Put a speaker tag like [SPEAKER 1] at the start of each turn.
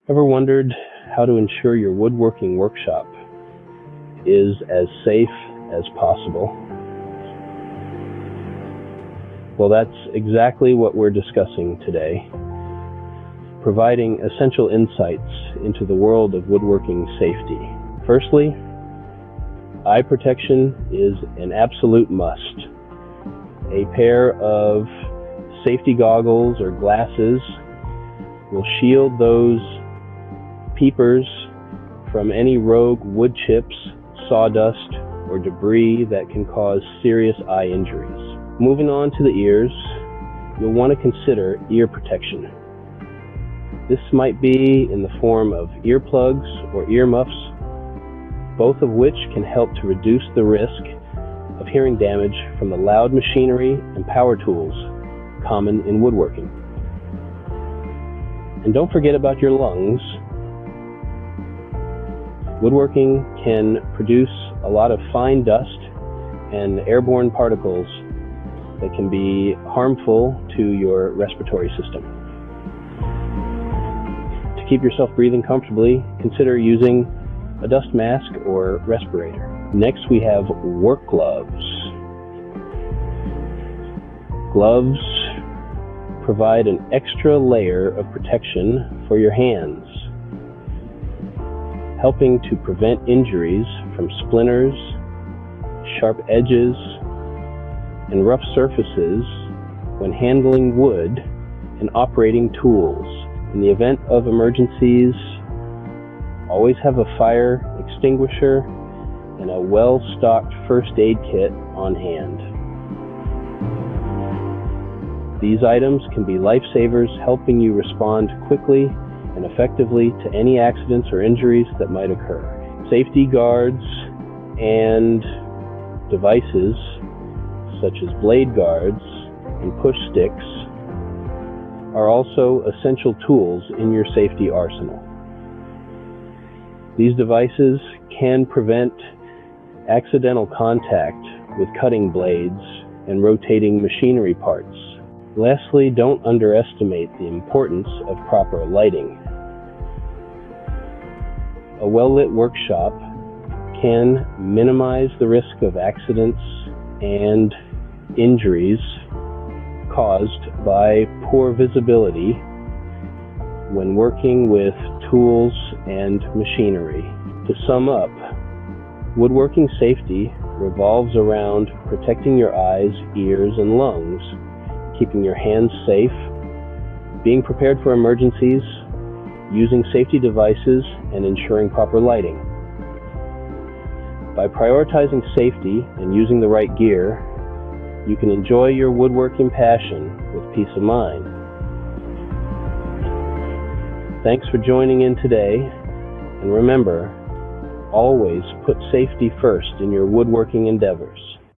[SPEAKER 1] Ever wondered how to ensure your woodworking workshop is as safe as possible? Well, that's exactly what we're discussing today, providing essential insights into the world of woodworking safety. Firstly, eye protection is an absolute must. A pair of safety goggles or glasses will shield those peepers from any rogue wood chips, sawdust, or debris that can cause serious eye injuries. Moving on to the ears, you'll want to consider ear protection. This might be in the form of earplugs or earmuffs, both of which can help to reduce the risk of hearing damage from the loud machinery and power tools common in woodworking. And don't forget about your lungs. Woodworking can produce a lot of fine dust and airborne particles that can be harmful to your respiratory system. To keep yourself breathing comfortably, consider using a dust mask or respirator. Next, we have work gloves. Gloves provide an extra layer of protection for your hands, helping to prevent injuries from splinters, sharp edges, and rough surfaces when handling wood and operating tools. In the event of emergencies, always have a fire extinguisher and a well-stocked first aid kit on hand. These items can be lifesavers, helping you respond quickly and effectively to any accidents or injuries that might occur. Safety guards and devices such as blade guards and push sticks are also essential tools in your safety arsenal. These devices can prevent accidental contact with cutting blades and rotating machinery parts. Lastly, don't underestimate the importance of proper lighting. A well-lit workshop can minimize the risk of accidents and injuries caused by poor visibility when working with tools and machinery. To sum up, woodworking safety revolves around protecting your eyes, ears, and lungs, keeping your hands safe, being prepared for emergencies, using safety devices, and ensuring proper lighting. By prioritizing safety and using the right gear, you can enjoy your woodworking passion with peace of mind. Thanks for joining in today, and remember, always put safety first in your woodworking endeavors.